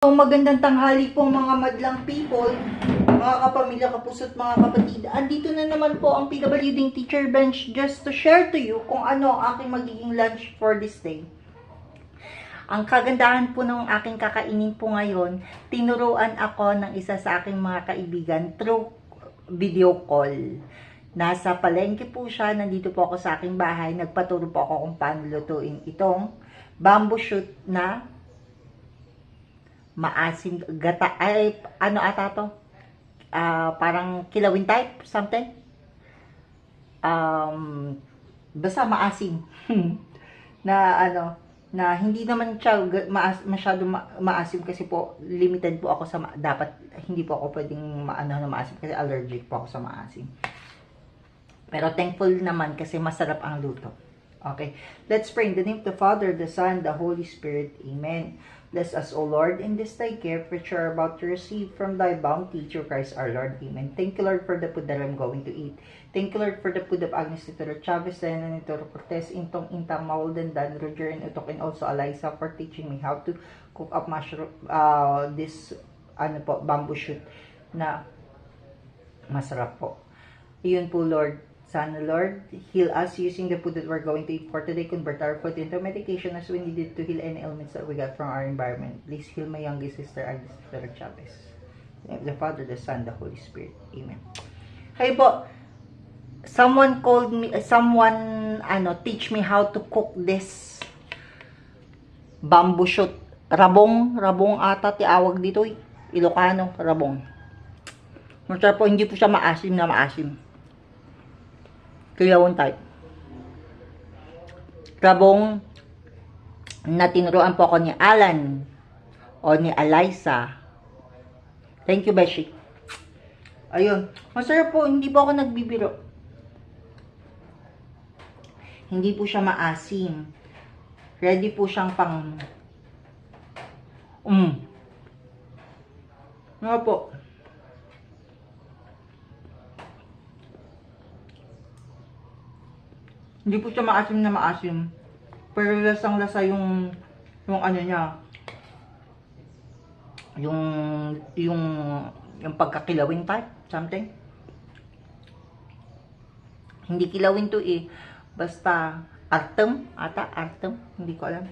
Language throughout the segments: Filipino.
Magandang tanghali po mga madlang people, mga kapamilya, kapuso't mga kapatid. Andito na naman po ang PWD Teacher Bench just to share to you kung ano ang aking magiging lunch for this day. Ang kagandahan po ng aking kakainin po ngayon, tinuruan ako ng isa sa aking mga kaibigan through video call. Nasa palengke po siya, nandito po ako sa aking bahay, nagpaturo po ako kung paano lutuin itong bamboo shoot na maasim gata ay ano ata to, parang kilawin type something, basta maasim na ano, na hindi naman siya masyado maasim kasi po limited po ako sa dapat hindi po ako pwedeng maano na maasim kasi allergic po ako sa maasim, pero thankful naman kasi masarap ang luto. Okay, let's pray in the name of the Father, the Son, the Holy Spirit. Amen. Bless us, O Lord, in this thy gift which we are about to receive from thy bounty through Christ our Lord. Amen. Thank you, Lord, for the food that I'm going to eat. Thank you, Lord, for the food of Agnes Titoro Chavez and Titoro Cortez, Intong Intang Mawalden, Dan, Roger, and Utok, and also Eliza for teaching me how to cook up mushroom, this bamboo shoot na masarap po. Iyon po, Lord. Sana, Lord, heal us using the food that we're going to eat for today. Convert our food into medication as we need it to heal any ailments that we got from our environment. Please heal my youngest sister, Agnes Titoro Chavez. In the name of the Father, the Son, the Holy Spirit. Amen. Hey po, someone called me, teach me how to cook this bamboo shoot. Rabong ata tiawag dito. Ilocano, rabong. Masarap po, hindi po siya maasim na maasim. Kilawon type. Rabong na tinuruan po ako ni Alan o ni Eliza. Thank you, Beshi. Ayun. Masarap po. Hindi po ako nagbibiro. Hindi po siya maasim. Ready po siyang pang Ano po? Hindi po siya maasim na maasim. Pero lasang-lasa yung ano niya. Yung pagkakilawin type, something. Hindi kilawin to eh. Basta artem, hindi ko alam.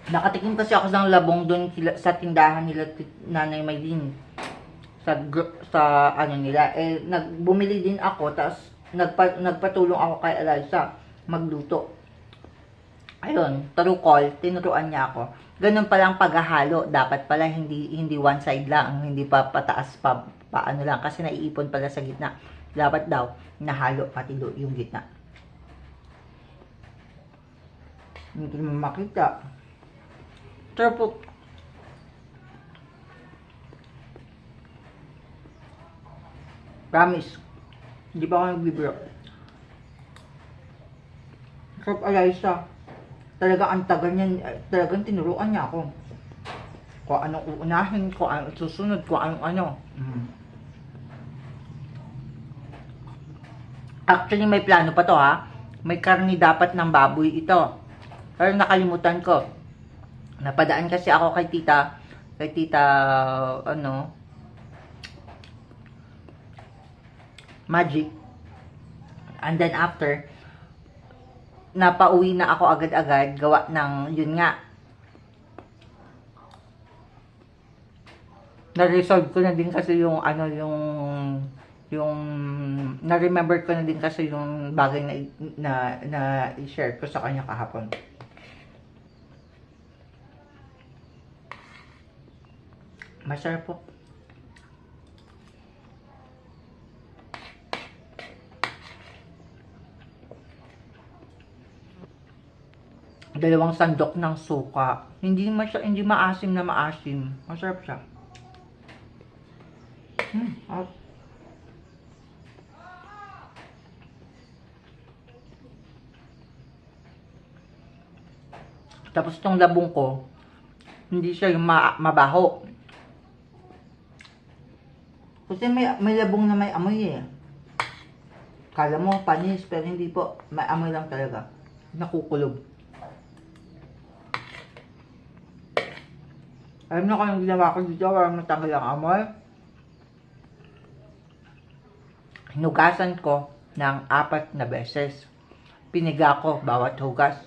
Nakatikim kasi ako ng labong doon sa tindahan nila Nanay Maylin. Sa ano nila, bumili din ako, tapos nagpatulong ako kay Eliza magluto. Ayun, through call, tinuruan niya ako. Ganun palang paghahalo, dapat pala hindi one side lang, hindi pa pataas pa ano lang, kasi naiipon pala sa gitna. Dapat daw nahalo pati yung gitna. Hindi mo makita. Pero promise, hindi pa ako nagbibiro. Sarap, Eliza. Talaga ang tagal niya, talagang tinuruan niya ako. Kung anong uunahin, kung anong susunod, kung anong ano. Actually, may plano pa to ha. May karni dapat ng baboy ito. Pero nakalimutan ko. Napadaan kasi ako kay tita, Magic. And then after, napauwi na ako agad-agad gawa ng yun nga. Na-resolve ko na din kasi yung na-remember ko na din kasi yung bagay na i-share ko sa kanya kahapon. Masarap po. Dalawang sandok ng suka. Hindi maasim na maasim. Masarap siya. Tapos itong labong ko, hindi siya yung mabaho. Kasi may labong na may amoy eh. Kala mo panis, pero hindi po. May amoy lang talaga. Nakukulob. Alam niyo kung yung ginawa ko dito, walang matanggal ang amoy. Hinugasan ko ng 4 na beses. Piniga ko bawat hugas.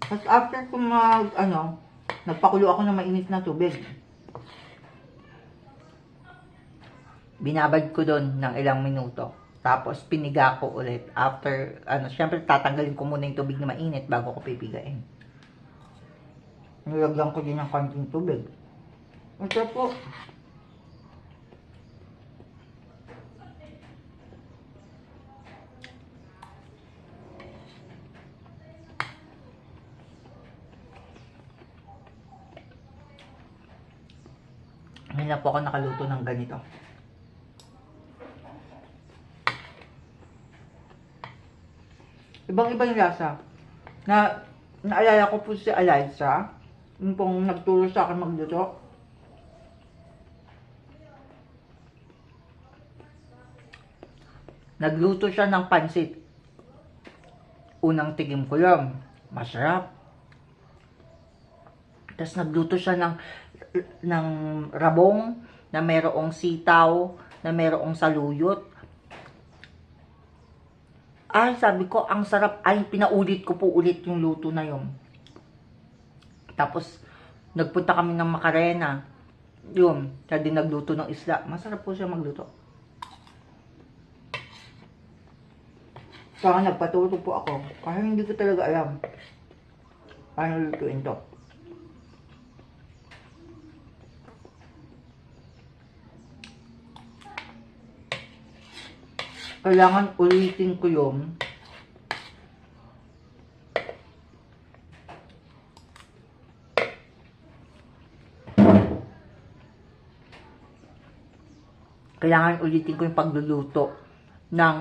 Tapos after ko nagpakulo ako ng mainit na tubig. Binabad ko doon ng ilang minuto. Tapos piniga ko ulit. After, syempre tatanggalin ko muna yung tubig na mainit bago ko pipigain. Nilagyan ko din ng konting tubig. Ito po. Hindi na po ako nakaluto ng ganito. Ibang-iba yung lasa. Naalala ko po si Eliza, yung pong nagturo sa akin magluto. Nagluto siya ng pansit. Unang tigim ko yun, masarap. Tapos nagluto siya ng rabong na mayroong sitaw, na mayroong saluyot. Ay, sabi ko, ang sarap. Ay, pinaulit ko po ulit yung luto na yun. Tapos, nagpunta kami ng Macarena. Yun, siya din nagluto ng isla. Masarap po siya magluto. Saka nagpaturo po ako. Kasi hindi ko talaga alam paano lutuin to. Kailangan ulitin ko yun. Kailangan ulitin ko yung pagluluto ng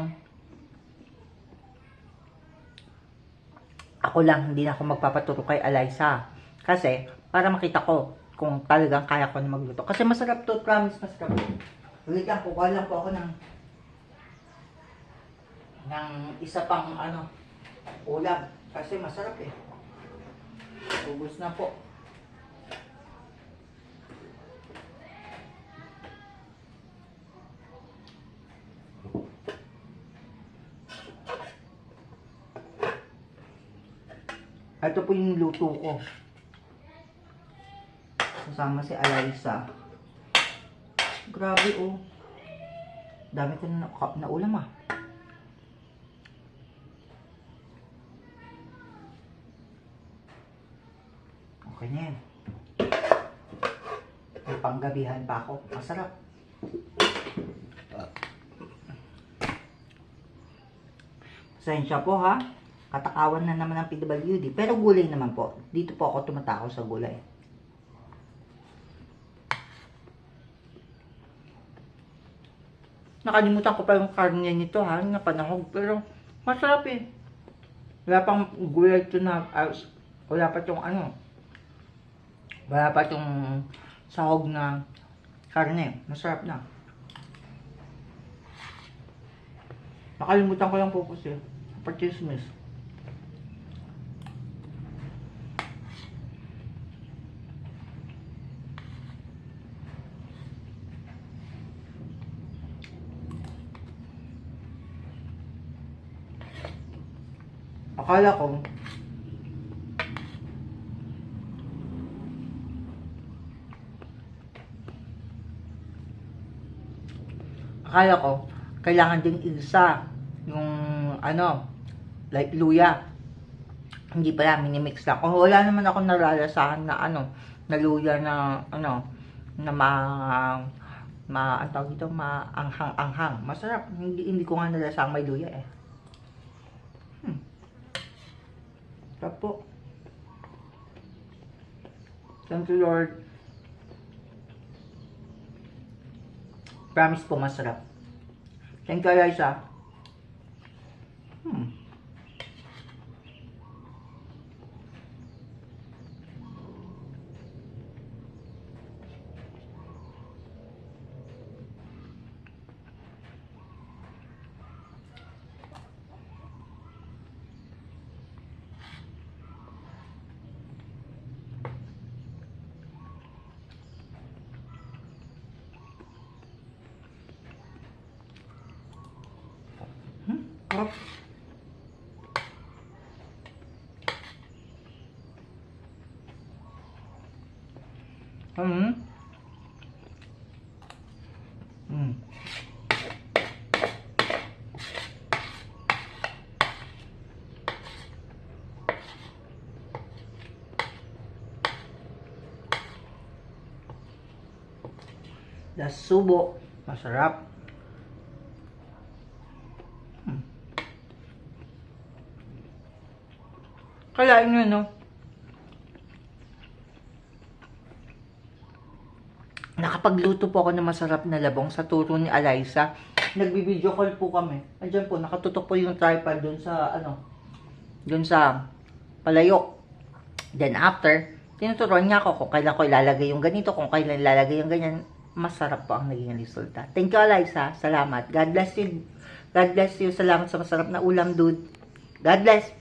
ako lang, hindi na ako magpapaturo kay Eliza. Kasi, para makita ko kung talagang kaya ko na magluto. Kasi masarap to, promise, masarap. Ulitin ko, kuha lang po ako ng isa pang ulam. Kasi masarap eh. Ubus na po. Ito po yung luto ko. Kasama si Eliza. Grabe oh. Dami ko na ulam ah. Okay na yan. May panggabihan pa ako. Masarap. Pasensya po ha. Katakawan na naman ng PWD. Pero gulay naman po. Dito po ako tumatakaw sa gulay. Nakalimutan ko pa yung karne nito ha. Napanahog. Pero masarap eh. Wala pang gulay ito na. Wala pa itong wala pa itong sahog na karne. Masarap na. Nakalimutan ko lang po kasi. Pag-chismis. Akala ko kailangan ding isa yung like luya. Hindi pala, minimix lang. Oh, wala naman ako nalalasahan na na luya na na ang tawag dito, maanghang-anghang. Masarap. Hindi ko nga nalasahan may luya eh. Tapo. Thank you, Lord. Promise po masarap. Thank you, Eliza. Sarap. Mm. Mm. Das subo. Masarap. Mm. Kalain nyo, no? Nakapagluto po ako ng masarap na labong sa turo ni Eliza. Nagbi-video call po kami. Andiyan po, nakatutok po yung tripod dun sa, dun sa palayok. Then after, tinuturuan niya ako kung kailan ko ilalagay yung ganito, kung kailan ilalagay yung ganyan. Masarap po ang naging resulta. Thank you, Eliza. Salamat. God bless you. God bless you. Salamat sa masarap na ulam, dude. God bless.